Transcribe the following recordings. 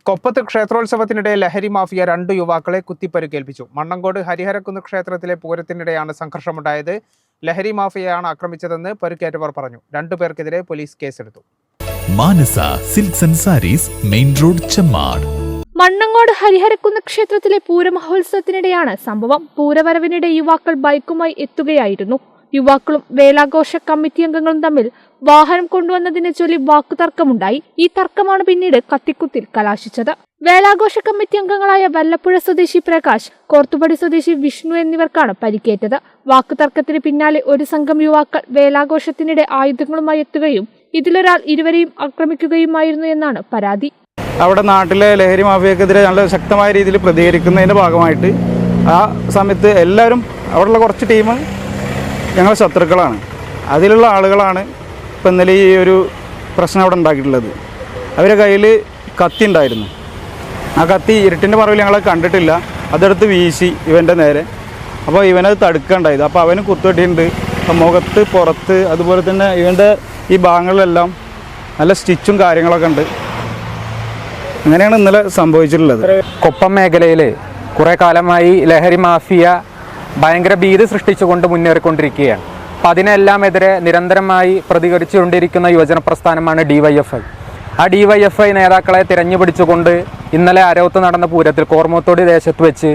കൊപ്പത്ത് ക്ഷേത്രോത്സവത്തിനിടെ ലഹരി മാഫിയ 2 യുവാക്കളെ കുത്തിപ്പരുക്കേൽപ്പിച്ചു. മണ്ണങ്കോട് ഹരിഹരക്കുന്ന് ക്ഷേത്രത്തിലെ പൂരത്തിനിടെയാണ് സംഘർഷമുണ്ടായത്. ലഹരി മാഫിയയാണ് ആക്രമിച്ചതെന്ന് പരുക്കേറ്റവർ പറഞ്ഞു. 2 പേർക്കെതിരെ പോലീസ് കേസെടുത്തു. Manasa silks and sarees, main road, Chemmad. Mannankode Hariharakkunnu ക്ഷേത്രത്തിലെ പൂരമഹോത്സവത്തിനിടെയാണ് സംഭവം. പൂരവരവിനിടെ യുവാക്കൾ ബൈക്കുമായി എത്തുകയായിരുന്നു. യുവാക്കളും വേലാഘോഷ കമ്മിറ്റി അംഗങ്ങളും തമ്മിൽ വാഹനം കൊണ്ടുവന്നതിനെ ചൊല്ലി വാക്കുതർക്കമുണ്ടായി. ഈ തർക്കമാണ് പിന്നീട് കത്തിക്കുത്തിൽ കലാശിച്ചത്. വേലാഘോഷ കമ്മിറ്റി അംഗങ്ങളായ വല്ലപ്പുഴ സ്വദേശി പ്രകാശ്, കോർത്തുപടി സ്വദേശി വിഷ്ണു എന്നിവർക്കാണ് പരിക്കേറ്റത്. വാക്കുതർക്കത്തിന് പിന്നാലെ ഒരു സംഘം യുവാക്കൾ വേലാഘോഷത്തിനിടെ ആയുധങ്ങളുമായി എത്തുകയും ഇതിലൊരാൾ ഇരുവരെയും ആക്രമിക്കുകയുമായിരുന്നു എന്നാണ് പരാതി. അവിടെ നാട്ടിലെ ലഹരി മാഫിയക്കെതിരെ നല്ല ശക്തമായ രീതിയിൽ പ്രതികരിക്കുന്നതിൻ്റെ ഭാഗമായിട്ട് ആ സമയത്ത് എല്ലാവരും അവിടെയുള്ള കുറച്ച് ടീം ഞങ്ങൾ ശത്രുക്കളാണ്. അതിലുള്ള ആളുകളാണ് ഇപ്പം ഇന്നലെ ഈ ഒരു പ്രശ്നം അവിടെ ഉണ്ടാക്കിയിട്ടുള്ളത്. അവരുടെ കയ്യിൽ കത്തി ഉണ്ടായിരുന്നു. ആ കത്തി ഇരുട്ടിൻ്റെ പറവിൽ ഞങ്ങളത് കണ്ടിട്ടില്ല. അതെടുത്ത് വീശി ഇവൻ്റെ നേരെ. അപ്പോൾ ഇവനത് തടുക്കുകയുണ്ടായത്. അപ്പോൾ അവന് കുത്തുവെട്ടിയിട്ടുണ്ട്. അപ്പം മുഖത്ത്, പുറത്ത്, അതുപോലെ തന്നെ ഇവൻ്റെ ഈ ഭാഗങ്ങളിലെല്ലാം നല്ല സ്റ്റിച്ചും കാര്യങ്ങളൊക്കെ ഉണ്ട്. അങ്ങനെയാണ് ഇന്നലെ സംഭവിച്ചിട്ടുള്ളത്. കൊപ്പം മേഖലയിൽ കുറേ കാലമായി ലഹരി മാഫിയ ഭയങ്കര ഭീതി സൃഷ്ടിച്ചുകൊണ്ട് മുന്നേറിക്കൊണ്ടിരിക്കുകയാണ്. അപ്പം അതിനെല്ലാം എതിരെ നിരന്തരമായി പ്രതികരിച്ചുകൊണ്ടിരിക്കുന്ന യുവജന പ്രസ്ഥാനമാണ് DYFI. ആ DYFI നേതാക്കളെ തിരഞ്ഞുപിടിച്ചുകൊണ്ട് ഇന്നലെ അരവത്ത് നടന്ന പൂരത്തിൽ കോർമത്തോടി ദേശത്ത് വെച്ച്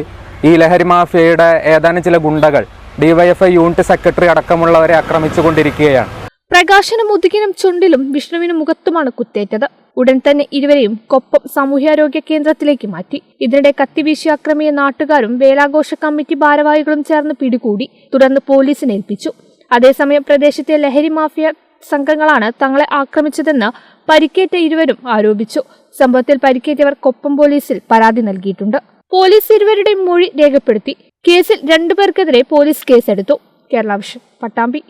ഈ ലഹരി മാഫിയയുടെ ഏതാനും ചില ഗുണ്ടകൾ DYFI യൂണിറ്റ് സെക്രട്ടറി അടക്കമുള്ളവരെ ആക്രമിച്ചുകൊണ്ടിരിക്കുകയാണ്. പ്രകാശനും മുതുകിനും ചുണ്ടിലും വിഷ്ണുവിനും മുഖത്തുമാണ് കുത്തേറ്റത്. ഉടൻ തന്നെ ഇരുവരെയും കൊപ്പം സാമൂഹ്യാരോഗ്യ കേന്ദ്രത്തിലേക്ക് മാറ്റി. ഇതിനിടെ കത്തിവീശി ആക്രമിയ നാട്ടുകാരും വേലാഘോഷ കമ്മിറ്റി ഭാരവാഹികളും ചേർന്ന് പിടികൂടി. തുടർന്ന് പോലീസിനെ ഏൽപ്പിച്ചു. അതേസമയം പ്രദേശത്തെ ലഹരി മാഫിയ സംഘങ്ങളാണ് തങ്ങളെ ആക്രമിച്ചതെന്ന് പരിക്കേറ്റ ഇരുവരും ആരോപിച്ചു. സംഭവത്തിൽ പരിക്കേറ്റവർ കൊപ്പം പോലീസിൽ പരാതി നൽകിയിട്ടുണ്ട്. പോലീസ് ഇരുവരുടെയും മൊഴി രേഖപ്പെടുത്തി. കേസിൽ 2 പേർക്കെതിരെ പോലീസ് കേസെടുത്തു. കേരള വിഷൻ, പട്ടാമ്പി.